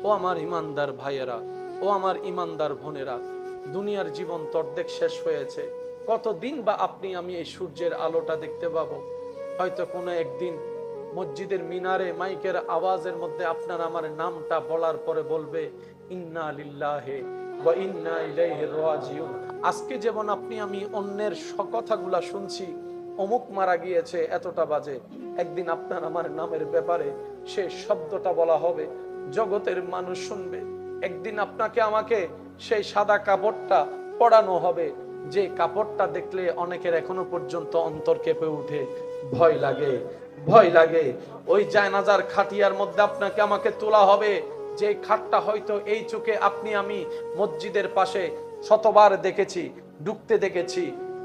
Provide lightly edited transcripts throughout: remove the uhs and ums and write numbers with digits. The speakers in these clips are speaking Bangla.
ও আমার ইমানদার ভাইয়েরা, ও আমার ইমানদার বোনেরা, দুনিয়ার জীবন তো অর্ধেক শেষ হয়েছে। কতদিন বা আপনি আমি এই সূর্যের আলোটা দেখতে পাবো? হয়তো কোনো একদিন মসজিদের মিনারে মাইকের আওয়াজের মধ্যে আপনার আমার নামটা বলার পরে বলবে ইন্না লিল্লাহি ওয়া ইন্না ইলাইহি রাজিউন। আজকে যেমন আপনি আমি অন্যের কথাগুলা শুনছি, অমুক মারা গিয়েছে এতটা বাজে, একদিন আপনার আমার নামের ব্যাপারে সে শব্দটা বলা হবে, জগতের মানুষ শুনবে। একদিন আপনাকে আমাকে সেই সাদা কাপড়টা পরানো হবে, যে কাপড়টা দেখলে অনেকের এখনো পর্যন্ত অন্তর কেঁপে উঠে, ভয় লাগে, ভয় লাগে। ওই জানাজার খাটিয়ার মধ্যে আপনাকে আমাকে তোলা হবে, যে খাটটা হয়তো এই চোখে আপনি আমি মসজিদের পাশে শতবার দেখেছি, ঢুকতে দেখেছি,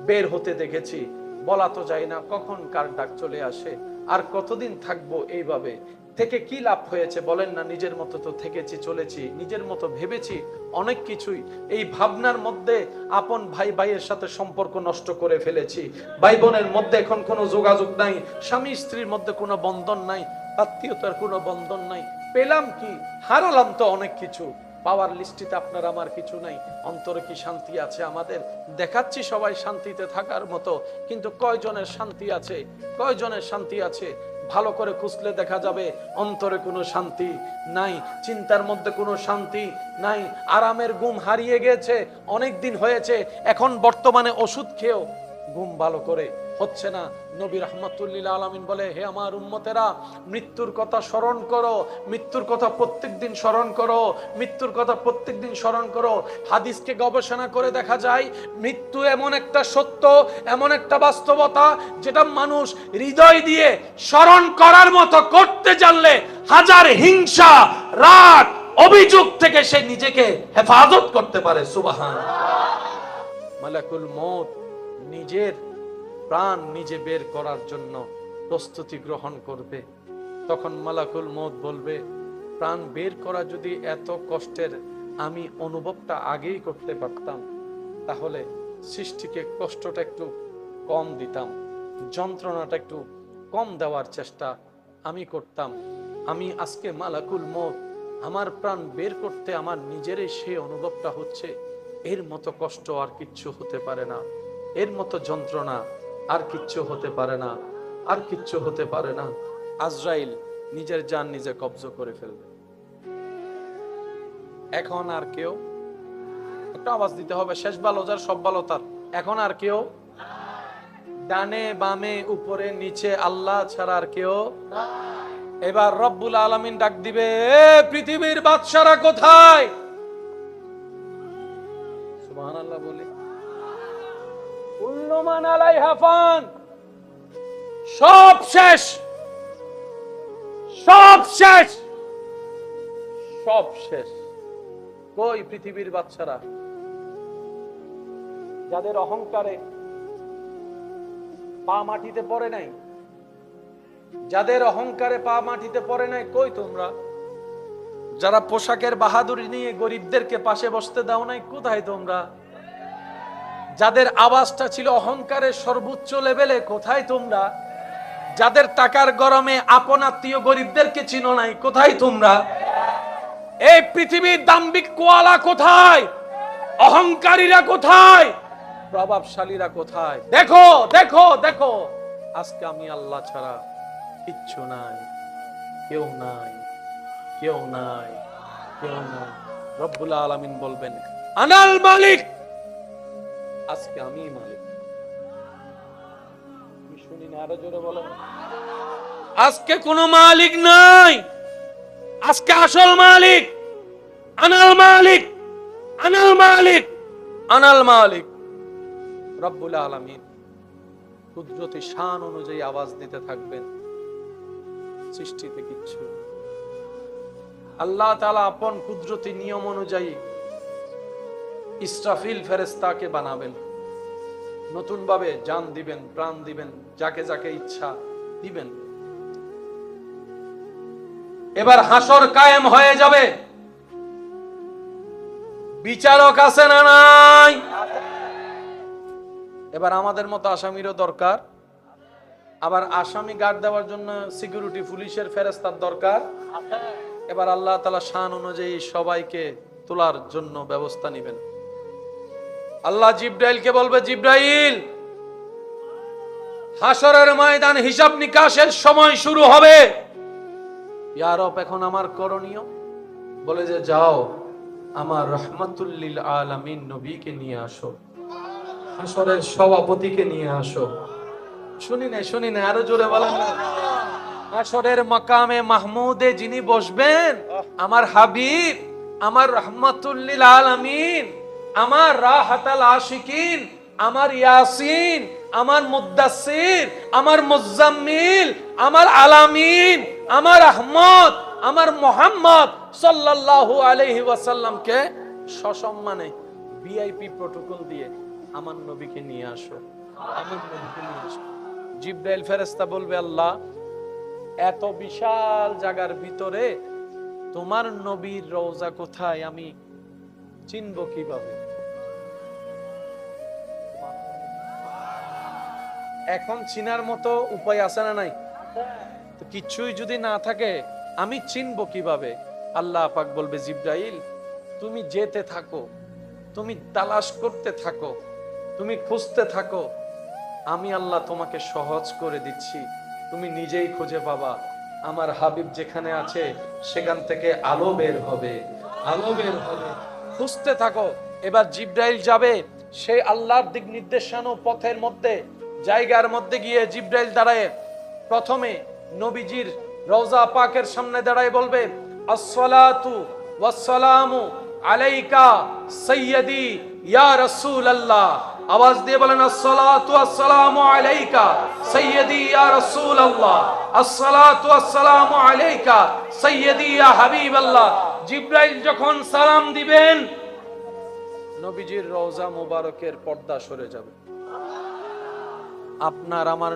বের হতে দেখেছি। বলা তো যায় না কখন কার ডাক চলে আসে। আর কতদিন থাকবো এইভাবে? থেকে কি লাভ হয়েছে বলেন না? নিজের মতো তো থেকেছি, চলেছি, নিজের মতো ভেবেছি অনেক কিছুই। এই ভাবনার মধ্যে আপন ভাই ভাইয়ের সাথে সম্পর্ক নষ্ট করে ফেলেছি। ভাই বোনের মধ্যে এখন কোনো যোগাযোগ নাই, স্বামী স্ত্রীর মধ্যে কোনো বন্ধন নাই, আত্মীয়তার কোনো বন্ধন নাই। পেলাম কি? হারালাম তো অনেক কিছু। পাওয়ার লিস্টিতে আপনার আমার কিছু নাই। অন্তরে কি শান্তি আছে আমাদের? দেখাচ্ছি সবাই শান্তিতে থাকার মতো, কিন্তু কয়জনের শান্তি আছে? কয়জনের শান্তি আছে? ভালো করে খুঁজলে দেখা যাবে অন্তরে কোনো শান্তি নাই, চিন্তার মধ্যে কোনো শান্তি নাই, আরামের ঘুম হারিয়ে গেছে। অনেক দিন হয়েছে, এখন বর্তমানে ওষুধ খেয়েও ঘুম ভালো করে হচ্ছে না। নবী রাহমাতুল্লিল আলামিন বলে, হে আমার উম্মতেরা, মৃত্যুর কথা স্মরণ করো, মৃত্যুর কথা প্রত্যেকদিন স্মরণ করো, মৃত্যুর কথা প্রত্যেকদিন স্মরণ করো। হাদিসকে গবেষণা করে দেখা যায়, মৃত্যু এমন একটা সত্য, এমন একটা বাস্তবতা, যেটা মানুষ হৃদয় দিয়ে স্মরণ করার মতো করতে জানলে হাজার হিংসা, রাগ, অভিযোগ থেকে সে নিজেকে হেফাজত করতে পারে। সুবহানাল্লাহ। মালাকুল মউত নিজের প্রাণ নিজে বের করার জন্য প্রস্তুতি গ্রহণ করবে। তখন মালাকুল মউত বলবে, প্রাণ বের করা যদি এত কষ্টের আমি অনুভবটা আগেই করতে পারতাম, তাহলে সৃষ্টিকে কষ্টটা একটু কম দিতাম, যন্ত্রণাটা একটু কম দেওয়ার চেষ্টা আমি করতাম। আমি আজকে মালাকুল মউত আমার প্রাণ বের করতে আমার নিজেরই সেই অনুভবটা হচ্ছে, এর মতো কষ্ট আর কিচ্ছু হতে পারে না, এর মতো যন্ত্রণা আর কিচ্ছু হতে পারে না, আর কিচ্ছু হতে পারে না। আজরাইল নিজের জান নিজে কব্জ করে ফেলবে। এখন আর কেউ, একটা আওয়াজ দিতে হবে, শেষ ভালো যার সব ভালো তার। এখন আর কেউ, ডানে বামে উপরে নিচে আল্লাহ ছাড়া আর কেউ। এবার রব্বুল আলামিন ডাক দিবে, এ পৃথিবীর বাদশারা কোথায়? সুবহানাল্লাহ বলে, কুল্লু মান আলাইহা ফান, সব শেষ, সব শেষ, সব শেষ। কই পৃথিবীর বাদশারা? যাদের অহংকারে পা মাটিতে পড়ে নাই, যাদের অহংকারে পা মাটিতে পড়ে নাই, কই তোমরা? যারা পোশাকের বাহাদুরি নিয়ে গরিবদেরকে পাশে বসতে দাও নাই, কোথায় তোমরা? যাদের আওয়াজটা ছিল অহংকারের সর্বোচ্চ লেভেলে, কোথায় তোমরা? যাদের টাকার গরমে আপন আত্মীয় গরিবদেরকে চিনো নাই, কোথায় তোমরা? এই পৃথিবীর দাম্ভিক কোয়ালা কোথায়? অহংকারীরা কোথায়? প্রভাবশালীরা কোথায়? দেখো দেখো দেখো, আজকে আমি আল্লাহ ছাড়া কিচ্ছু নাই, কেউ নাই, কেউ নাই, কেউ নাই। রব্বুল আলামিন বলবেন, আনাল মালিক, আজকে আমি মালিক। শুনি না, আরো জোরে বলেন। আজকে কোনো মালিক নাই, আজকে আসল মালিক আনাল মালিক, আনাল মালিক, আনাল মালিক। রব্বুল আলামিন কুদরতি শান অনুযায়ী আওয়াজ দিতে থাকবেন। সৃষ্টিতে কিচ্ছু, আল্লাহ তাআলা আপন কুদরতি নিয়ম অনুযায়ী ইসরাফিল ফেরেশতাকে বানাবেন, নতুন ভাবে জান দিবেন, প্রাণ দিবেন, যাকে যাকে ইচ্ছা দিবেন। এবার হাসর কায়েম হয়ে যাবে। বিচারক আছে না নাই? এবার আমাদের মতো আসামিরও দরকার, আবার আসামি গার্ড দেওয়ার জন্য সিকিউরিটি পুলিশের ফেরেশতার দরকার। এবার আল্লাহ তাআলা শান অনুযায়ী সবাইকে তোলার জন্য ব্যবস্থা নেবেন। আল্লাহ জিব্রাইলকে বলবে, জিব্রাইল, হাসরের ময়দান হিসাব নিকাশের সময় শুরু হবে। ইয়া রব, এখন আমার করণীয়? বলে যে যাও, আমার রাহমাতুল লিল আলামিন নবীকে নিয়ে আসো, হাসরের সভাপতিকে নিয়ে আসো। শুনি না, আরো জোরে বলেন না। হাসরের মাকামে মাহমুদে যিনি বসবেন, আমার হাবিব, আমার রাহমাতুল লিল আলামিন, আমার রাহাতাল আশিকিন, আমার ইয়াসিন, আমার মুদ্দাসসির, আমার মুজাম্মিল, আমার আলামিন, আমার আহমদ, আমার মুহাম্মদ সাল্লাল্লাহু আলাইহি ওয়াসাল্লামকে সসম্মানে ভিআইপি প্রটোকল দিয়ে আমার নবীকে নিয়ে আসো, আমার নবীকে নিয়ে আসো। জিব্রাইল ফেরেশতা বলবে, আল্লাহ, এত বিশাল জায়গার ভিতরে তোমার নবীর রওজা কোথায় আমি চিনব কিভাবে? এখন চিনার মতো উপায় আছে না নাই? তো কিছুই যদি না থাকে আমি চিনব কিভাবে? আল্লাহ পাক বলবে, জিব্রাইল, তুমি যেতে থাকো, তুমি তালাশ করতে থাকো, তুমি খুঁজতে থাকো, আমি আল্লাহ তোমাকে সহজ করে দিচ্ছি, তুমি নিজেই খুঁজে পাবা। আমার হাবিব যেখানে আছে সেখান থেকে আলো বের হবে, আলো বের হবে, খুঁজতে থাকো। এবার জিব্রাইল যাবে সেই আল্লাহর দিক নির্দেশানো পথের মধ্যে, জায়গার মধ্যে গিয়ে জিব্রাইল দাঁড়ায় প্রথমে নবীজির রওজা পাকের সামনে দাঁড়ায় বলবে, আসসালাতু ওয়াসসালামু আলাইকা সাইয়্যিদি ইয়া রাসূলুল্লাহ। আওয়াজ দিয়ে বলেন, আসসালাতু ওয়াসসালামু আলাইকা সাইয়্যিদি ইয়া রাসূলুল্লাহ, আসসালাতু ওয়াসসালামু আলাইকা সাইয়্যিদি ইয়া হাবিবাল্লাহ। জিব্রাইল যখন সালাম দিবেন, নবীজির রওজা মোবারকের পর্দা সরে যাবে। আপনার আমার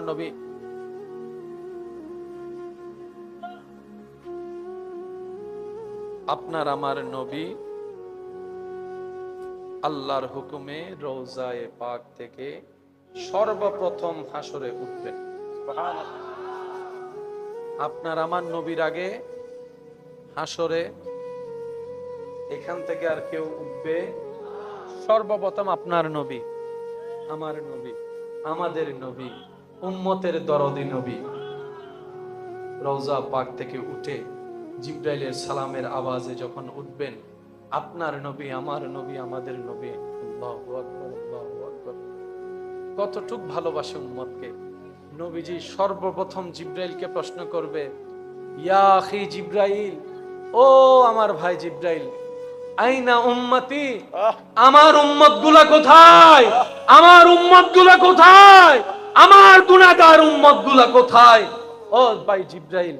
নবী আল্লাহর হুকুমে রওজায়ে পাক থেকে সর্বপ্রথম হাসরে উঠবেন। আপনার আমার নবীর আগে হাসরে এখান থেকে আর কেউ উঠবে? সর্বপ্রথম আপনার নবী, আমার নবী, আমাদের নবী, উম্মতের দরদি নবী রওজা পাক থেকে উঠে জিব্রাইলের সালামের আওয়াজে যখন উঠবেন, আপনার নবী, আমার নবী, আমাদের নবী, আল্লাহু আকবার, আল্লাহু আকবার। কতটুক ভালোবাসে উম্মতকে। নবীজি সর্বপ্রথম জিব্রাইলকে প্রশ্ন করবে, ইয়া আখি জিব্রাইল, ও আমার ভাই জিব্রাইল, আইনা উম্মতি, আমার উম্মতগুলা কোথায়? আমার উম্মতগুলা কোথায়? আমার গুনাহগার উম্মতগুলা কোথায়? ও ভাই জিব্রাইল,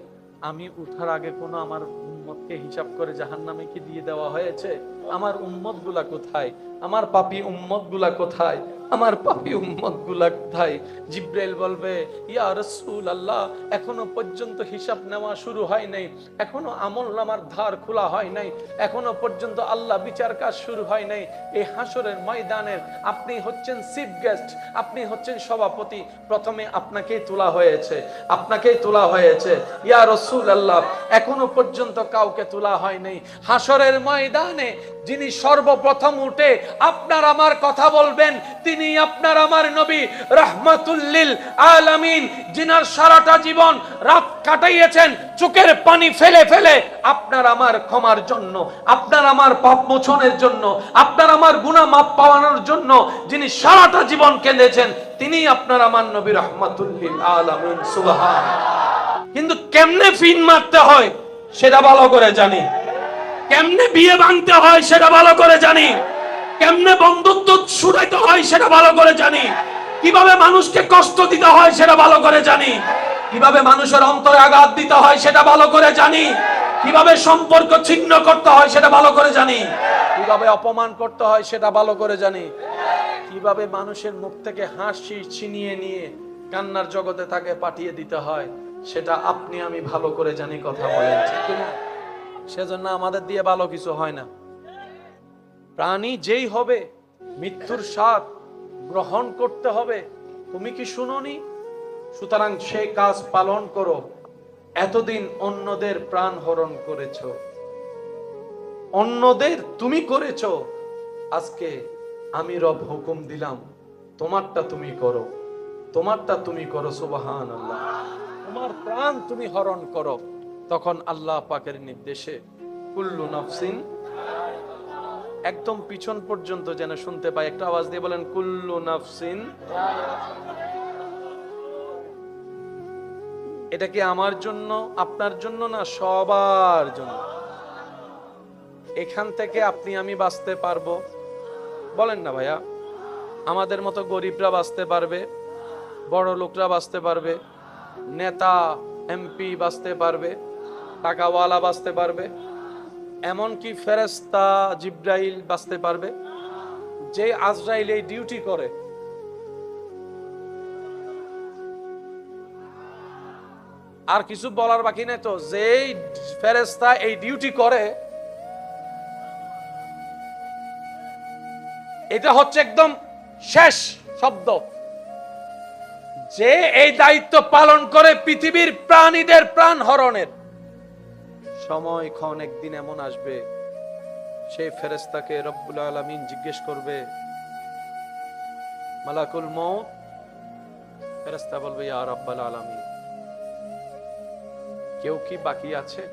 আমি উঠার আগে কোন আমার উম্মতকে হিসাব করে জাহান্নামে কি দিয়ে দেওয়া হয়েছে? আমার উম্মতগুলা কোথায়? আমার পাপী উম্মতগুলা কোথায়? আমার পাপী উম্মতগুলা কোথায়? জিব্রাইল বলবে, ইয়া রাসূলুল্লাহ, এখনো পর্যন্ত হিসাব নেওয়া শুরু হয় নাই, এখনো আমলনামার ধার খোলা হয় নাই, এখনো পর্যন্ত আল্লাহ বিচার কাজ শুরু হয় নাই। এই হাসরের ময়দানের আপনি হচ্ছেন চিফ গেস্ট, আপনি হচ্ছেন সভাপতি, প্রথমে আপনাকেই তোলা হয়েছে, আপনাকেই তোলা হয়েছে। ইয়া রাসূলুল্লাহ, এখনো পর্যন্ত কাউকে তোলা হয় নাই। হাসরের ময়দানে যিনি সর্বপ্রথম উঠে আপনার আমার কথা বলবেন, তিনি আপনার আমার নবী রাহমাতুল লিল আলামিন, যিনার সারাটা জীবন রাত কাটাইয়েছেন চোখের পানি ফেলে ফেলে আপনার আমার ক্ষমার জন্য, আপনার আমার পাপ মোচনের জন্য, আপনার আমার গুনাহ মাফ পাওয়ানোর জন্য যিনি সারাটা জীবন কেঁদেছেন, তিনি আপনার আমার নবী রাহমাতুল লিল আলামিন। সুবহানাল্লাহ। কিন্তু কেমনে ফিন মারতে হয় সেটা ভালো করে জানি, কেমনে বিয়ে ভাঙতে হয় সেটা ভালো করে জানি, কেমনে বন্ধুত্ব ছুটাইতে হয় সেটা ভালো করে জানি, কিভাবে মানুষকে কষ্ট দিতে হয় সেটা ভালো করে জানি, কিভাবে মানুষের অন্তরে আঘাত দিতে হয় সেটা ভালো করে জানি, কিভাবে সম্পর্ক ছিন্ন করতে হয় সেটা ভালো করে জানি, কিভাবে অপমান করতে হয় সেটা ভালো করে জানি, কিভাবে মানুষের মুখ থেকে হাসি ছিনিয়ে নিয়ে কান্নার জগতে তাকে পাঠিয়ে দিতে হয় সেটা আপনি আমি ভালো করে জানি। কথা বলেন ঠিক কিনা? সেজন্য আমাদের দিয়ে ভালো কিছু হয় না। প্রাণী যেই হবে মৃত্যুর স্বাদ গ্রহণ করতে হবে, তুমি কি শুনোনি? সুতরাং সেই কাজ পালন করো। এতদিন অন্যদের প্রাণ হরণ করেছো, অন্যদের তুমি করেছো, আজকে আমি রব হুকুম দিলাম তোমারটা তুমি করো, তোমারটা তুমি করো। সুবহানাল্লাহ। তোমার প্রাণ তুমি হরণ করো। তখন আল্লাহ পাকের নির্দেশে কুল্লু নাফসিন, একদম পিছন পর্যন্ত যেন শুনতে পাই, একটা আওয়াজ দিয়ে বলেন কুল্লু নাফসিন। এটা কি আমার জন্য, আপনার জন্য না? সবার জন্য। এখান থেকে আপনি আমি বাঁচতে পারবো? বলেন না ভাইয়া। আমাদের মতো গরিবরা বাঁচতে পারবে, বড় লোকরা বাঁচতে পারবে, নেতা এমপি বাঁচতে পারবে, টাকাওয়ালা বাঁচতে পারবে, এমনকি ফেরেশতা জিব্রাইল বাঁচতে পারবে। যে আজরাইল এই ডিউটি করে, আর কিছু বলার বাকি নেই তো, যেই ফেরেশতা এই ডিউটি করে, এটা হচ্ছে একদম শেষ শব্দ। যে এই দায়িত্ব পালন করে পৃথিবীর প্রাণীদের প্রাণ হরণের, সময়ক্ষণ একদিন এমন আসবে, সেই ফেরেশতাকে রব্বুল আলামিন জিজ্ঞেস করবে, মালাকুল মউত। ফেরেশতা বলবে, ইয়া রাব্বাল আলামিন, কেউ কি বাকি আছে?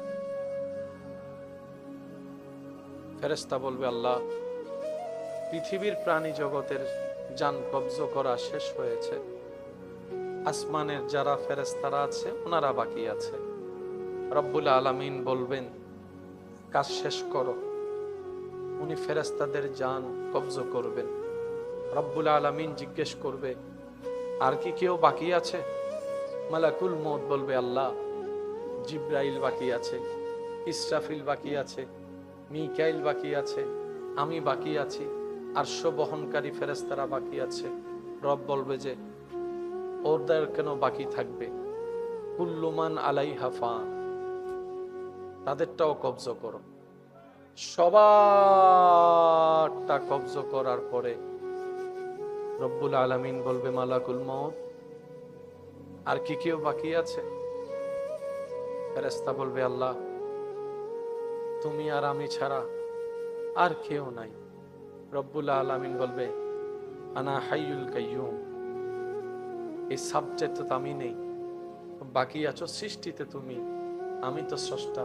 ফেরেশতা বলবে, আল্লাহ, পৃথিবীর প্রাণী জগতের জান কবজ করা শেষ হয়েছে, আসমানের যারা ফেরেশতারা আছে ওনারা বাকি আছে। রব্বুল আলামিন বলবেন, কাজ শেষ করো। উনি ফেরেশতাদের জান কবজ করবেন। রব্বুল আলামিন জিজ্ঞেস করবে, আর কি কেউ বাকি আছে? মালাকুল মউত বলবে, আল্লাহ, জিব্রাইল বাকি আছে, ইসরাফিল বাকি আছে, মিকাইল বাকি আছে, আমি বাকি আছি, আরশ বহনকারী ফেরেশতারা বাকি আছে। রব বলবে যে, ওদের কেন বাকি থাকবে? কুল্লুমান আলাইহা ফান, তাদেরটাও কবজ করো। সবারটা কবজ করার পরে রব্বুল আলামিন বলবে, মালাকুল মউত, আর কি কেউ বাকি আছে? ফেরেশতা বলবে, আল্লাহ, তুমি আর আমি ছাড়া আর কেউ নাই। রব্বুল আলামিন বলবে, আনা হাইয়ুল কাইয়ুম, এই সাবজেক্ট তো আমি নেই, বাকি আছো সৃষ্টিতে তুমি, আমি তো স্রষ্টা।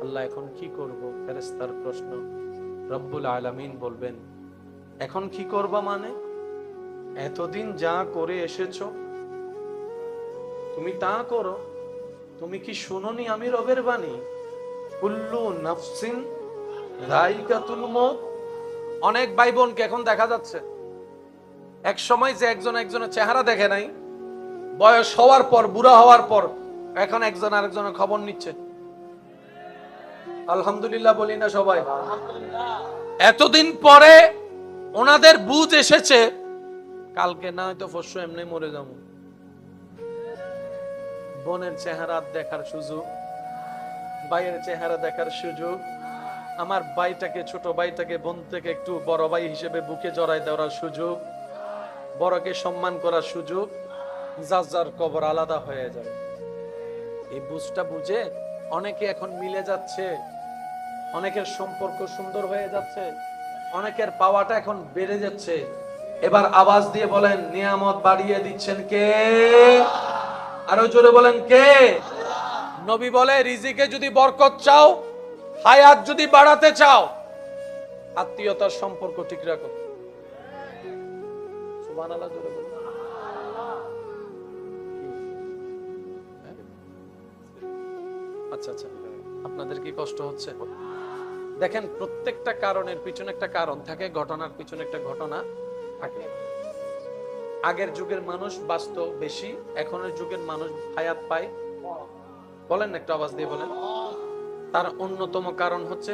আল্লাহ, এখন কি করব? ফেরেশতার প্রশ্ন। রব্বুল আলামিন বলবেন, এখন কি করবা মানে? এতদিন যা করে এসেছো তুমি তা করো। তুমি কি শুনোনি আমি রবের বাণী? কুল্লু নাফসিন যায়িকাতুল মউত। অনেক ভাই বোনকে এখন দেখা যাচ্ছে, এক সময় যে একজন একজনের চেহারা দেখে নাই, বয়স হওয়ার পর, বুড়া হওয়ার পর এখন একজন আরেকজনের খবর নিচ্ছে। আলহামদুলিল্লাহ বলি না সবাই? এতদিন পরে ওনাদের বুঝ এসেছে, কালকে না হয়তো পরশু এমনি মরে যাবো। বোনের চেহারা দেখার সুযোগ, ভাইয়ের চেহারা দেখার সুযোগ, আমার ভাইটাকে, ছোট ভাইটাকে বোন থেকে একটু বড় ভাই হিসেবে বুকে জড়াই দেওয়ার সুযোগ, বড়কে সম্মান করার সুযোগ, যার যার কবর আলাদা হয়ে যাবে। এই বুঝটা বুঝে অনেকে এখন মিলে যাচ্ছে, অনেকের সম্পর্ক সুন্দর হয়ে যাচ্ছে, অনেকের পাওয়াটা এখন বেড়ে যাচ্ছে। এবার আওয়াজ দিয়ে বলেন, নিয়ামত বাড়িয়ে দিচ্ছেন কে? আরো জোরে বলেন, কে? নবী বলে, রিজিকে যদি বরকত চাও, হায়াত যদি বাড়াতে চাও, আত্মীয়তার সম্পর্ক ঠিক রাখো। সুবহানাল্লাহ জোরে বলুন। আচ্ছা আচ্ছা, আপনাদের কি কষ্ট হচ্ছে? দেখেন, প্রত্যেকটা কারণের পিছনে একটা কারণ থাকে, ঘটনার পিছনে একটা ঘটনা থাকে। আগের যুগের মানুষ বাঁচত বেশি, এখনের যুগের মানুষ হায়াত পায়। বলেন, একটা আওয়াজ দিয়ে বলেন। তার অন্যতম কারণ হচ্ছে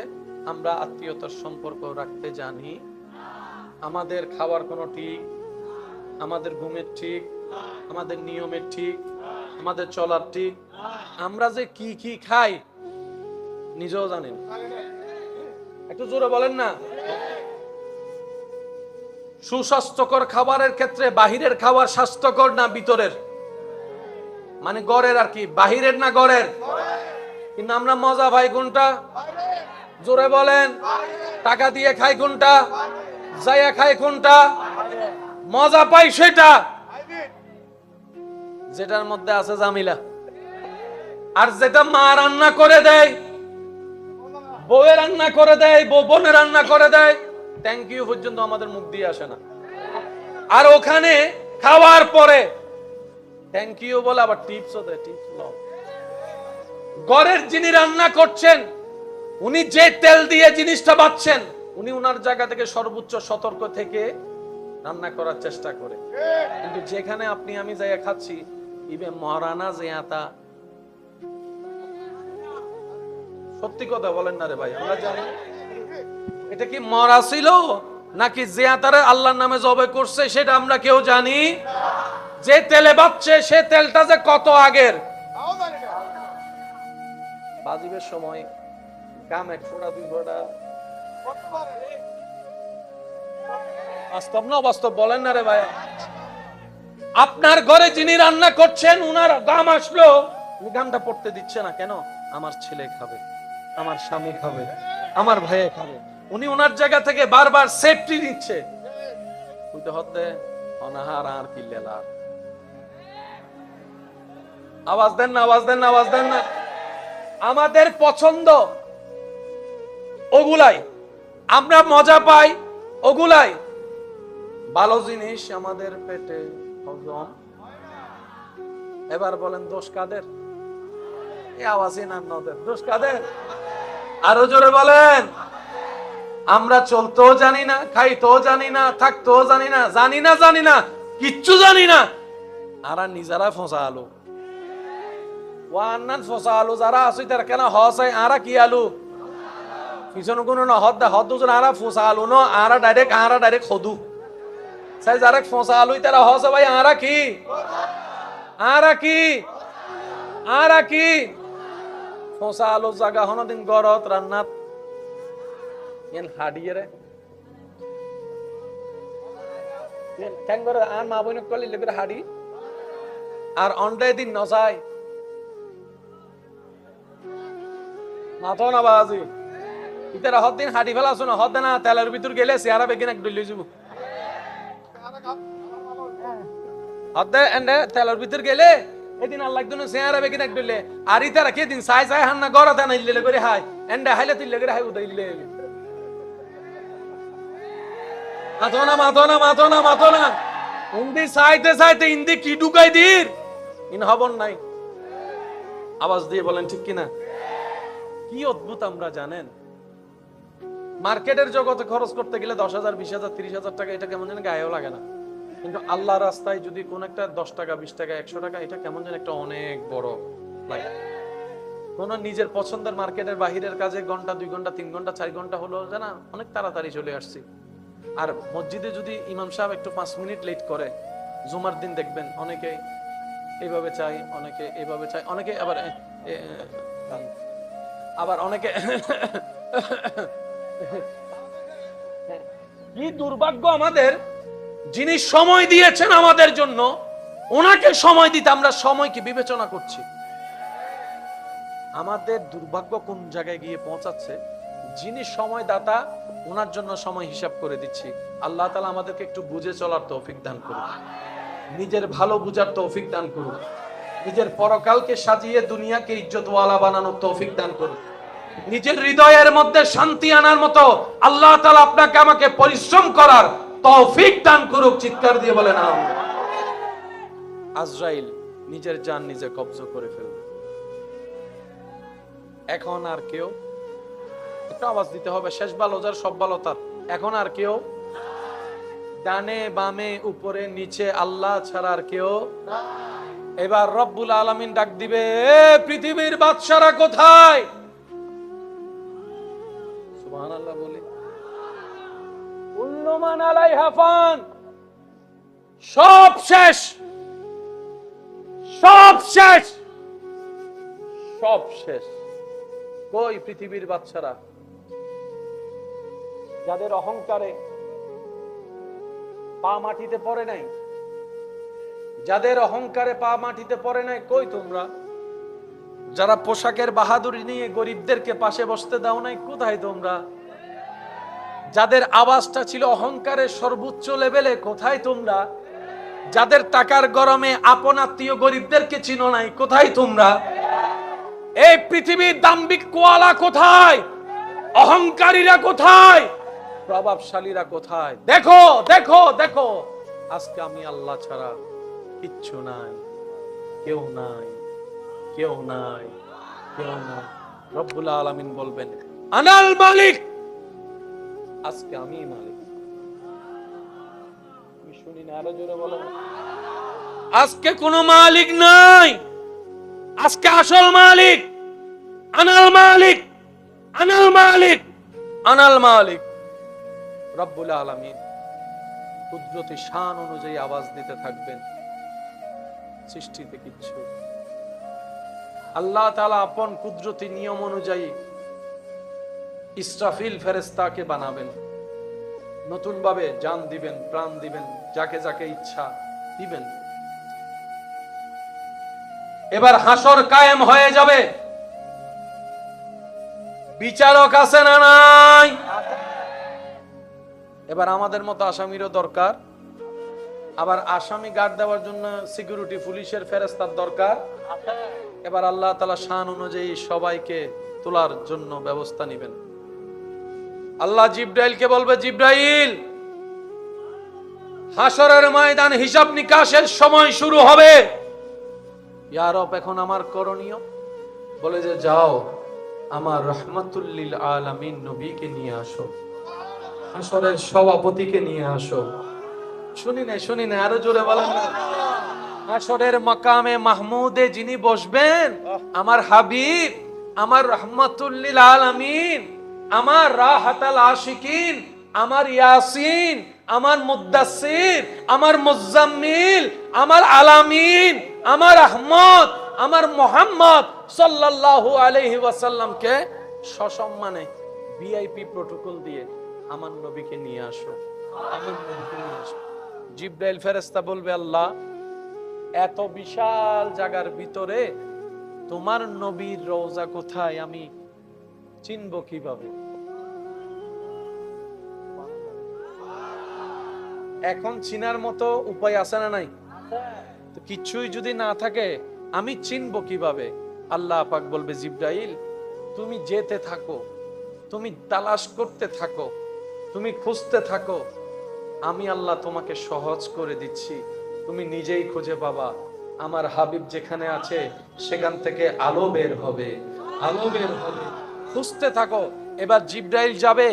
আমরা আত্মীয়তার সম্পর্ক রাখতে জানি। আমাদের খাওয়ার কোনো ঠিক, আমাদের ঘুমের ঠিক, আমাদের নিয়মের ঠিক, আমাদের চলার ঠিক। আমরা যে কি কি খাই নিজেও জানেন। একটু জোরে বলেন না। সুস্বাস্থ্যকর খাবারের ক্ষেত্রে বাহিরের খাবার স্বাস্থ্যকর না ভিতরের? মানে গড়ের আর কি, বাহিরের না গড়ের? কিন্তু আমরা মজা ভাই কোনটা? জোরে বলেন। টাকা দিয়ে খায় কোনটা, যাইয়া খায় কোনটা, মজা পাই সেটা যেটার মধ্যে আছে জামিলা। আর যেটা মা রান্না করে দেয়, বউয়ে রান্না করে দেয়, বোনে রান্না করে দেয়, থ্যাংক ইউ পর্যন্ত আমাদের মুখ দিয়ে আসে না। আর ওখানে খাওয়ার পরে থ্যাংক ইউ বলে আবার টিপসও দেয়, টিপস নাও। ঘরের যিনি রান্না করছেন, উনি যে তেল দিয়ে জিনিসটা বাচ্ছেন, উনি উনার জায়গা থেকে সর্বোচ্চ সতর্ক থেকে রান্না করার চেষ্টা করে। কিন্তু যেখানে আপনি আমি যাইয়া খাচ্ছি, ইবে মহারানা জেয়াতা, সত্যি কথা বলেন না রে ভাই, আমরা জানি এটা কি মরা ছিল নাকি জিয়াতারে আল্লাহর নামে জবে করছে সেটা আমরা কেউ জানি। যে তেলে বাচ্ছে সে তেলটা যে কত আগের, বাজিবের সময় গাম এক ফোঁটা দুই ফোঁটা, বাস্তব না বাস্তব বলেন না রে ভাই। আপনার ঘরে যিনি রান্না করছেন উনার গাম আসলো, গামটা পড়তে দিচ্ছে না কেন? আমার ছেলে খাবে, আমার স্বামী খাবে, আমার ভাইয়ে খাবে। উনি ওনার জায়গা থেকে বারবার সেফটি নিচ্ছে। বুঝতে হতে অনাহার আর কিল্লেলা। আওয়াজ দেন না, আওয়াজ দেন না, আওয়াজ দেন না। আমাদের পছন্দ ওগুলাই, আমরা মজা পাই ওগুলাই। ভালো জিনিস আমাদের পেটে হজম। এবার বলেন দোষ কাদের? এই আওয়াজই না নদের, দোষ কাদের? আরো জোরে বলেন। আমরা চলতেও জানি না, খাইতেও জানি না, থাকতেও জানি না, জানি না জানি না, কিচ্ছু জানি না। আর নিজেরা ফসা আলু ওয়ান্নান ফসা আলু যারা আছে তারা কেন হসাই আরা কি আলু পিছন কোনো না হদ হদ দুজন আরা ফসা আলু ন আরা ডাইরেক্ট খদু সাই যারা ফসা আলু তারা হসে ভাই আরা কি আরা কি আরা কি ফসা আলু জায়গা হন দিন গরত রান্নাত এন হাডিয়ে রে কেন করে আর মা বইন কলি লেগে হাডি আর অন্ডে দিন নসাই মাথো না বাজি ইতারা হদ দিন হাডি ফেলা শুনো হদ না তেলের ভিতর গেলে চেহারা বেগিন এক ডলি যাব হদ এন্ডে তেলের ভিতর গেলে এদিন আল্লাহ একদিন চেহারা বেগিন এক ডলে আর ইতারা কে দিন সাই সাই হান্না গরতে না ইল্লে করে হাই এন্ডে হাইলে তিল্লে করে হাই উদাইলে মাথো না মাথো না মাথো না মাথো না উন্দি সাইতে সাইতে ইন্দি কি ঢুকাই দির ইন হবন নাই আওয়াজ দিয়ে বলেন ঠিক কিনা কি অদ্ভুত আমরা জানেন মার্কেটের জগতে খরচ করতে গেলে 10,000 20,000 30,000 টাকা এটা কেমন যেন গায়েও লাগে না কিন্তু আল্লাহর রাস্তায় যদি কোন একটা 10 টাকা 20 টাকা 100 টাকা এটা কেমন যেন একটা অনেক বড় লাগে কোন নিজের পছন্দের মার্কেটের বাহিরের কাজে ঘন্টা 2 ঘন্টা 3 ঘন্টা 4 ঘন্টা হলো জানা অনেক তাড়াতাড়ি চলে আসছি আর মসজিদে যদি ইমাম সাহেব একটু 5 মিনিট লেট করে জুমার দিন দেখবেন অনেকে এইভাবে চাই অনেকে এইভাবে চাই অনেকে আবার অনেকে কি দুর্ভাগ্য আমাদের যিনি সময় দিয়েছেন আমাদের জন্য ওনাকে সময় দিতে আমরা সময়কে বিবেচনা করছি আমাদের দুর্ভাগ্য কোন জায়গায় গিয়ে পৌঁছাচ্ছে যিনি সময় দাতা ওনার জন্য সময় হিসাব করে দিচ্ছি আল্লাহ তাআলা আমাদেরকে একটু বুঝে চলার তৌফিক দান করুন নিজের ভালো বুঝার তৌফিক দান করুন নিজের পরকালকে সাজিয়ে দুনিয়াকে ইজ্জতওয়ালা বানানোর তৌফিক দান করুন নিজের হৃদয়ের মধ্যে শান্তি আনার মতো আল্লাহ তাআলা আপনাকে আমাকে পরিশ্রম করার তৌফিক দান করুক চিৎকার দিয়ে বলেন আমিন আজরাইল নিজের জান নিজে কবজা করে ফেলবে এখন আর কেউ একটা আওয়াজ দিতে হবে শেষ ভালো যার সব ভালো তার এখন আর কেউ ডানে বামে উপরে নিচে আল্লাহ ছাড়া আর কেউ এবার রব্বুল আলামিন ডাক দিবে পৃথিবীর বাদশারা কোথায় সুবহানাল্লাহ বলি কুল্লু মান আলাইহা ফান সব শেষ সব শেষ সব শেষ কই পৃথিবীর বাদশারা যাদের অহংকারে পা মাটিতে পড়ে নাই যাদের অহংকারে পা মাটিতে পড়ে নাই কই তোমরা যারা পোশাকের বাহাদুরি নিয়ে গরিবদেরকে পাশে বসতে দাও নাই, কোথায় তোমরা? যাদের আওয়াজটা ছিল অহংকারের সর্বোচ্চ লেভেলে, কোথায় তোমরা? যাদের টাকার গরমে আপন আত্মীয় গরিবদেরকে চিনো নাই, কোথায় তোমরা? এই পৃথিবীর দাম্ভিক কোয়ালা কোথায়? অহংকারীরা কোথায়? প্রভাবশালীরা কোথায়? দেখো দেখো দেখো, আজকে আমি আল্লাহ ছাড়া কিচ্ছু নাই, কেউ নাই, কেউ নাই, কেউ নাই। রব্বুল আলামিন বলবেন, আনাল মালিক, আজকে আমি মালিক। আমি শুনি না, আরো জোরে বলো। আজকে কোনো মালিক নাই, আজকে আসল মালিক আনাল মালিক, আনাল মালিক, আনাল মালিক। রব্বুল আলামিন কুদরতি শান অনুযায়ী আওয়াজ দিতে থাকবেন। সৃষ্টিতে কিচ্ছু, আল্লাহ তাআলা আপন কুদরতি নিয়ম অনুযায়ী ইসরাফিল ফেরেশতাকে বানাবেন, নতুন ভাবে জান দিবেন, প্রাণ দিবেন, যাকে যাকে ইচ্ছা দিবেন। এবার হাসর কায়েম হয়ে যাবে। বিচারক আছে না নাই? এবার আমাদের মতো আসামিরও দরকার, আবার আসামি গার্ড দেওয়ার জন্য সিকিউরিটি পুলিশের ফেরেশতার দরকার। এবার আল্লাহ তাআলা শান অনুযায়ী সবাইকে তোলার জন্য ব্যবস্থা নেবেন। আল্লাহ জিব্রাইলকে বলবে, জিব্রাইল, হাসরের ময়দান হিসাব নিকাশের সময় শুরু হবে। ইয়া রব, এখন আমার করণীয়? বলে যে যাও, আমার রাহমাতুল লিল আলামিন নবীকে নিয়ে আসো, হাসরের সভাপতিকে নিয়ে আসো। শুনি না, আরো জোরে বলেন না। হাসরের মাকামে মাহমুদে যিনি বসবেন, আমার হাবিব, আমার রাহমাতুল লিল আলামিন, আমার রাহাতাল আশিকিন, আমার ইয়াসিন, আমার মুদ্দাসসির, আমার মুজাম্মিল, আমার আলামিন, আমার আহমদ, আমার মুহাম্মদ সাল্লাল্লাহু আলাইহি ওয়াসাল্লামকে সসম্মানে ভিআইপি প্রটোকল দিয়ে আমার নবীকে নিয়ে আসো, আমার নবীকে নিয়ে আসো। জিব্রাইল ফেরেশতা বলবে, আল্লাহ, এত বিশাল জায়গার ভিতরে তোমার নবীর রওজা কোথায় আমি চিনব কিভাবে? এখন চিনার মতো উপায় আছে না নাই? তো কিছুই যদি না থাকে আমি চিনব কিভাবে? আল্লাহ পাক বলবে, জিব্রাইল, তুমি যেতে থাকো, তুমি তালাশ করতে থাকো, তুমি খুঁজতে থাকো, আমি আল্লাহ তোমাকে সহজ করে দিচ্ছি, তুমি নিজেই খুঁজে পাবা। আমার হাবিব যেখানে আছে সেখান থেকে আলো বের হবে, আলো বের হবে। খুঁজতে থাকো। এবার জিব্রাইল যাবে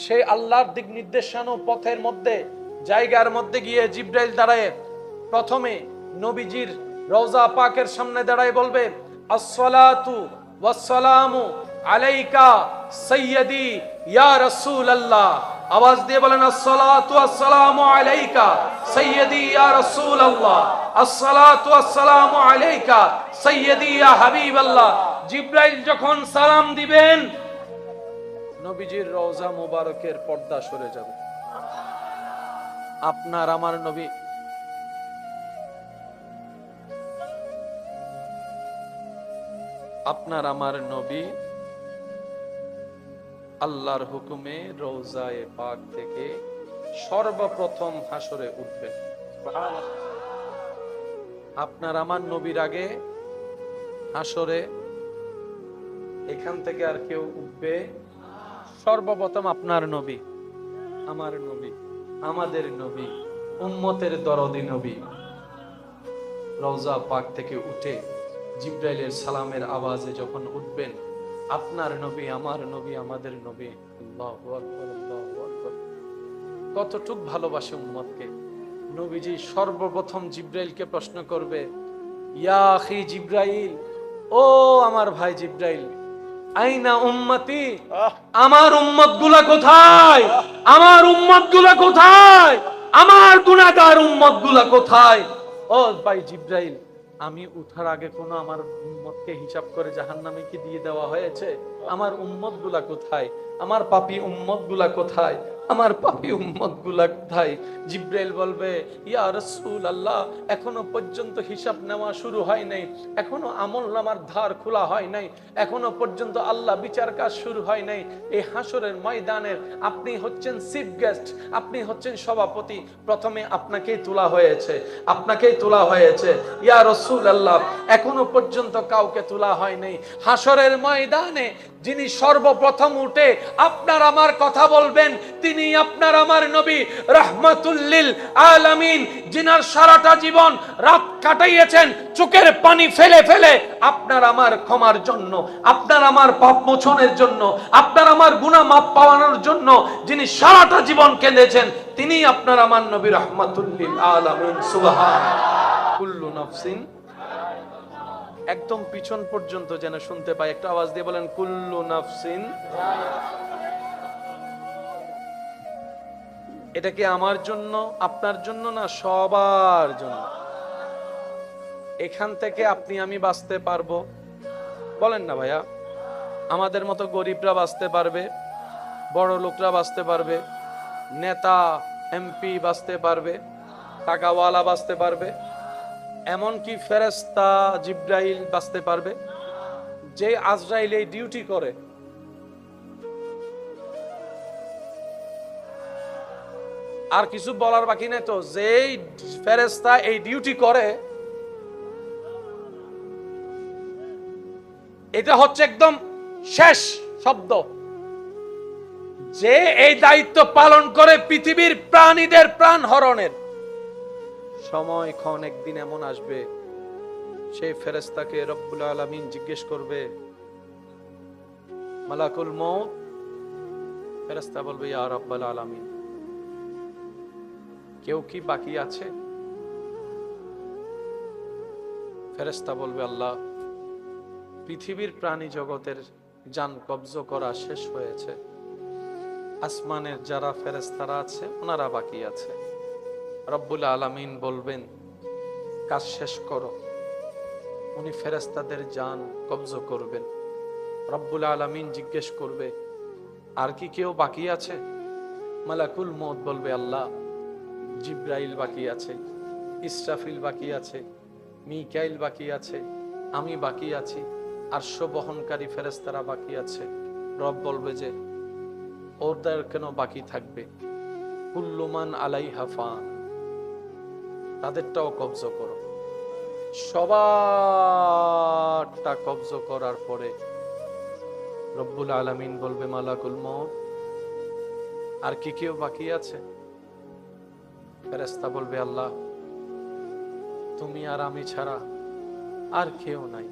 সেই আল্লাহর দিক নির্দেশানো পথের মধ্যে, জায়গার মধ্যে গিয়ে জিব্রাইল দাঁড়ায় প্রথমে নবীজির রওজা পাকের সামনে দাঁড়ায় বলবে, আসসালাতু ওয়াসসালামু আলাইকা সাইয়্যিদি ইয়া রাসূলুল্লাহ। আওয়াজ দিয়ে বলেন, আসসালাতু ওয়াসসালামু আলাইকা সাইয়্যিদি ইয়া রাসূলুল্লাহ, আসসালাতু ওয়াসসালামু আলাইকা সাইয়্যিদি ইয়া হাবিবাল্লাহ। জিব্রাইল যখন সালাম দিবেন, নবীজির রওজা মুবারকের পর্দা সরে যাবে। আপনার আমার নবী, আপনার আমার নবী আল্লাহর হুকুমে রওজায়ে পাক থেকে সর্বপ্রথম হাসরে উঠবেন। আপনার আমার নবীর আগে হাসরে এখান থেকে আর কেউ উঠবে? সর্বপ্রথম আপনার নবী, আমার নবী, আমাদের নবী, উম্মতের দরদি নবী রওজা পাক থেকে উঠে জিব্রাইলের সালামের আওয়াজে যখন উঠবেন, আপনার নবী, আমার নবী, আমাদের নবী, আল্লাহু আকবার, আল্লাহু আকবার। কতটুক ভালোবাসে উম্মতকে। নবীজি সর্বপ্রথম জিব্রাইলকে প্রশ্ন করবে, ইয়া আখি জিব্রাইল, ও আমার ভাই জিব্রাইল, আইনা উম্মতি, আমার উম্মতগুলা কোথায়? আমার উম্মতগুলা কোথায়? আমার গুনাহগার উম্মতগুলা কোথায়? ও ভাই জিব্রাইল, আমি উঠার আগে কোনো আমার উম্মতকে হিসাব করে জাহান্নামে কি দিয়ে দেওয়া হয়েছে? আমার উম্মতগুলা কোথায়? আমার পাপী উম্মতগুলা কোথায়? আমার পাপী উম্মত গুলা কোথায়? জিব্রাইল বলবে, ইয়া রাসূলুল্লাহ, এখনো পর্যন্ত হিসাব নেওয়া শুরু হয় নাই, এখনো আমলনামার ধার খোলা হয় নাই, এখনো পর্যন্ত আল্লাহ বিচার কাজ শুরু হয় নাই। এই হাসরের ময়দানের আপনি হচ্ছেন চিফ গেস্ট, আপনি হচ্ছেন সভাপতি, প্রথমে আপনাকেই তোলা হয়েছে, আপনাকেই তোলা হয়েছে। ইয়া রাসূলুল্লাহ, এখনো পর্যন্ত কাউকে তোলা হয় নাই। হাসরের ময়দানে যিনি সর্বপ্রথম উঠে আপনার আমার কথা বলবেন, তিনি আপনার আমার নবী রাহমাতুল লিল আলামিন, যিনার সারাটা জীবন রাত কাটাইয়েছেন চোখের পানি ফেলে ফেলে আপনার আমার ক্ষমার জন্য, আপনার আমার পাপ মোচনের জন্য, আপনার আমার গুনাহ মাফ পাওয়ানোর জন্য যিনি সারাটা জীবন কেঁদেছেন, তিনি আপনার আমার নবী রাহমাতুল লিল আলামিন। সুবহানাল্লাহ। কুল্লু নাফসিন, একদম পিছন পর্যন্ত যেন শুনতে পাই, একটা আওয়াজ দিয়ে বলেন কুল্লু নাফসিন। এটা কি আমার জন্য, আপনার জন্য না? সবার জন্য। এখান থেকে আপনি আমি বাঁচতে পারবো? বলেন না ভাইয়া। আমাদের মতো গরিবরা বাঁচতে পারবে, বড় লোকরা বাঁচতে পারবে, নেতা এমপি বাঁচতে পারবে, টাকাওয়ালা বাঁচতে পারবে, এমনকি ফেরেশতা জিব্রাইল বাঁচতে পারবে। যে আজরাইল এই ডিউটি করে, আর কিছু বলার বাকি নেই তো, যেই ফেরেশতা এই ডিউটি করে, এটা হচ্ছে একদম শেষ শব্দ। যে এই দায়িত্ব পালন করে পৃথিবীর প্রাণীদের প্রাণ হরণের, সময়ক্ষণ একদিন এমন আসবে, সেই ফেরেশতাকে রব্বুল আলামিন জিজ্ঞেস করবে, মালাকুল মউত। ফেরেশতা বলবে, ইয়া রাব্বাল আলামিন, কেউ কি বাকি আছে? ফেরেশতা বলবে, আল্লাহ, পৃথিবীর প্রাণী জগতের জান কবজ করা শেষ হয়েছে, আসমানের যারা ফেরেশতারা আছে ওনারা বাকি আছে। রব্বুল আলামিন বলবেন, কাজ শেষ করো। উনি ফেরেশতাদের জান কবজ করবেন। রব্বুল আলামিন জিজ্ঞেস করবে, আর কি কেউ বাকি আছে? মালাকুল মউত বলবে, আল্লাহ, জিব্রাইল বাকি আছে, ইসরাফিল বাকি আছে, মিকাইল বাকি আছে, আমি বাকি আছি, আরশ বহনকারী ফেরেশতারা বাকি আছে। রব বলবে যে, ওদের কেন বাকি থাকবে? কুল্লু মান আলাইহা ফান, তাদেরটাও কবজ করো। সবারটা কবজ করার পরে রব্বুল আলামিন বলবে, মালাকুল মউত, আর কি কেউ বাকি আছে? ফেরেশতা বলবে, আল্লাহ, তুমি আর আমি ছাড়া আর কেউ নাই।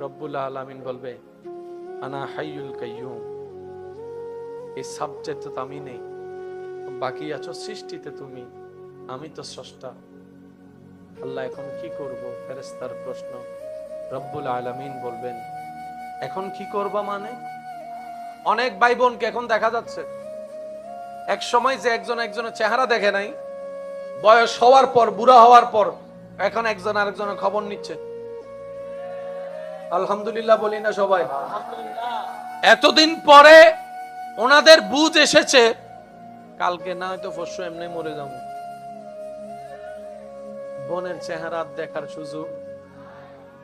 রব্বুল আলামিন বলবে, আনা হাইয়ুল কাইয়ুম, এই সাবজেক্ট তো আমি নেই, বাকি আছো সৃষ্টিতে তুমি, আমি তো স্রষ্টা। আল্লাহ, এখন কি করব? ফেরেশতার প্রশ্ন। রব্বুল আলামিন বলবেন, এখন কি করবা মানে? অনেক ভাই বোনকে এখন দেখা যাচ্ছে, এক সময় যে একজন একজনের চেহারা দেখে নাই, বয়স হওয়ার পর, বুড়া হওয়ার পর এখন একজন আরেকজনের খবর নিচ্ছে। আলহামদুলিল্লাহ বলি না সবাই? এতদিন পরে ওনাদের বুঝ এসেছে, কালকে না হয়তো পরশু এমনি মরে যাবো। বোনের চেহারা দেখার সুযোগ,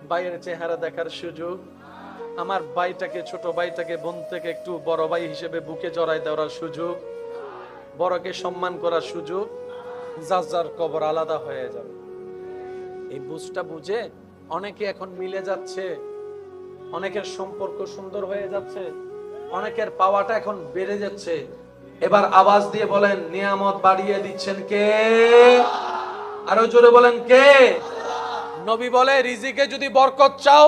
ভাইয়ের চেহারা দেখার সুযোগ, আমার ভাইটাকে, ছোট ভাইটাকে বোন থেকে একটু বড় ভাই হিসেবে বুকে জড়াই দেওয়ার সুযোগ, বড়কে সম্মান করার সুযোগ, যার যার কবর আলাদা হয়ে যাবে। এই বুঝটা বুঝে অনেকে এখন মিলে যাচ্ছে, অনেকের সম্পর্ক সুন্দর হয়ে যাচ্ছে, অনেকের পাওয়াটা এখন বেড়ে যাচ্ছে। এবার আওয়াজ দিয়ে বলেন, নিয়ামত বাড়িয়ে দিচ্ছেন কে? আরো জোরে বলেন, কে? নবী বলে, রিজিকে যদি বরকত চাও,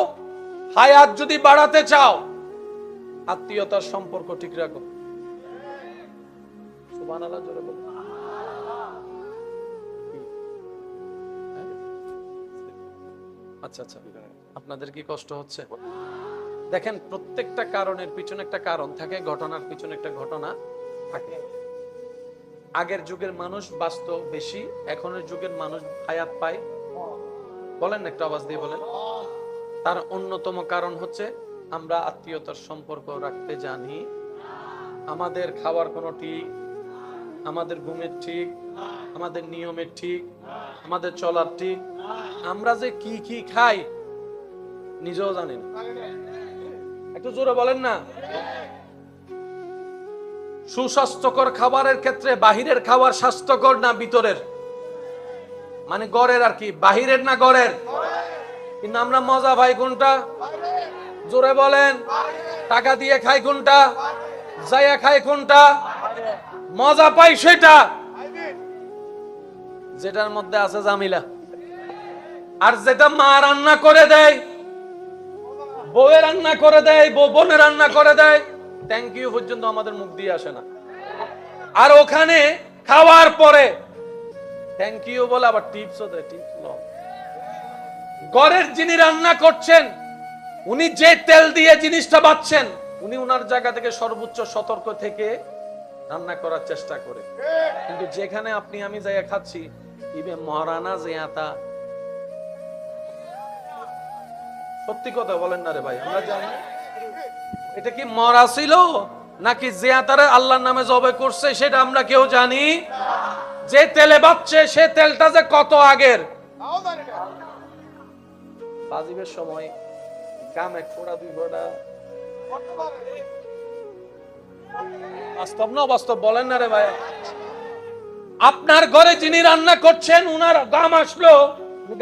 হায়াত যদি বাড়াতে চাও, আত্মীয়তার সম্পর্ক ঠিক রাখো। সুবহানাল্লাহ, জোরে বলেন। আচ্ছা আচ্ছা, আপনাদের কি কষ্ট হচ্ছে? দেখেন, প্রত্যেকটা কারণের পিছনে একটা কারণ থাকে, ঘটনার পিছনে একটা ঘটনা থাকে। আগের যুগের মানুষ বাঁচত বেশি, এখনের যুগের মানুষ হায়াত পায়। বলেন, একটা আওয়াজ দিয়ে বলেন। তার অন্যতম কারণ হচ্ছে আমরা আত্মীয়তার সম্পর্ক রাখতে জানি, আমাদের খাওয়ার কোনো ঠিক আমাদের ঘুমের ঠিক, আমাদের নিয়মের ঠিক, আমাদের চলার ঠিক। আমরা যে কি কি খাই নিজেও জানি না। একটু জোরে বলেন না। সুস্বাস্থ্যকর খাবারের ক্ষেত্রে বাহিরের খাবার স্বাস্থ্যকর না ভিতরের, মানে গড়ের আর কি, বাহিরের না গড়ের? কিন্তু আমরা মজা পাই কোনটা? জোরে বলেন। টাকা দিয়ে খাই কোনটা? যাইয়া খাই কোনটা? মজা পাই সেটা যেটার মধ্যে আছে জামিলা। আর যেটা মা রান্না করে দেয়, বউয়ে রান্না করে দেয়, বোনে রান্না করে দেয়, থ্যাংক ইউ পর্যন্ত আমাদের মুখ দিয়ে আসে না। আর ওখানে খাওয়ার পরে থ্যাংক ইউ বলে আবার টিপসও দেয়, টিপস লো। ঘরের যিনি রান্না করছেন, উনি যে তেল দিয়ে জিনিসটা বাচ্ছেন, উনি ওনার জায়গা থেকে সর্বোচ্চ সতর্ক থেকে রান্না করার চেষ্টা করে। কিন্তু যেখানে আপনি আমি যাইয়া খাচ্ছি, ইবে মহারানা জিয়াতা, সত্যি কথা বলেন না রে ভাই, আমরা জানি এটা কি মরা ছিল নাকি জিয়াতারে আল্লাহর নামে জবে করছে সেটা আমরা কেউ জানি। যে তেলে বাচ্চে সে তেলটা যে কত আগের। বাজিবের সময় কাম এক ফোড়া দুই ফোড়া, বাস্তব না বাস্তব বলেন না রে ভাই। আপনার ঘরে যিনি রান্না করছেন উনার গাম আসলো,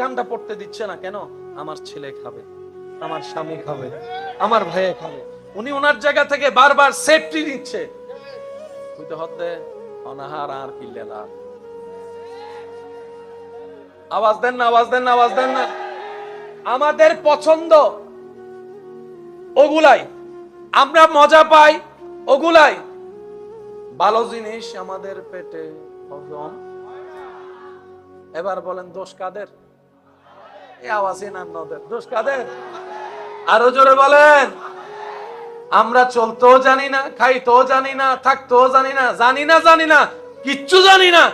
গামটা পড়তে দিচ্ছে না কেন? আমার ছেলে খাবে, আমার স্বামী খাবে, আমার ভাইয়ে খাবে। উনি ওনার জায়গা থেকে বারবার সেফটি নিচ্ছে। বুঝতে হতে অনাহার আর কিল্লেলা। আওয়াজ দেন না, আওয়াজ দেন না, আওয়াজ দেন না। আমাদের পছন্দ ওগুলাই, আমরা মজা পাই ওগুলাই। ভালো জিনিস আমাদের পেটে হজম। এবার বলেন দোষ কাদের? এই আওয়াজই না নদের দোষ কাদের? আরো জোরে বলেন। আমরা চলতেও জানি না, খাইতেও জানি না, থাকতেও জানি না, জানি না কিচ্ছু জানি না।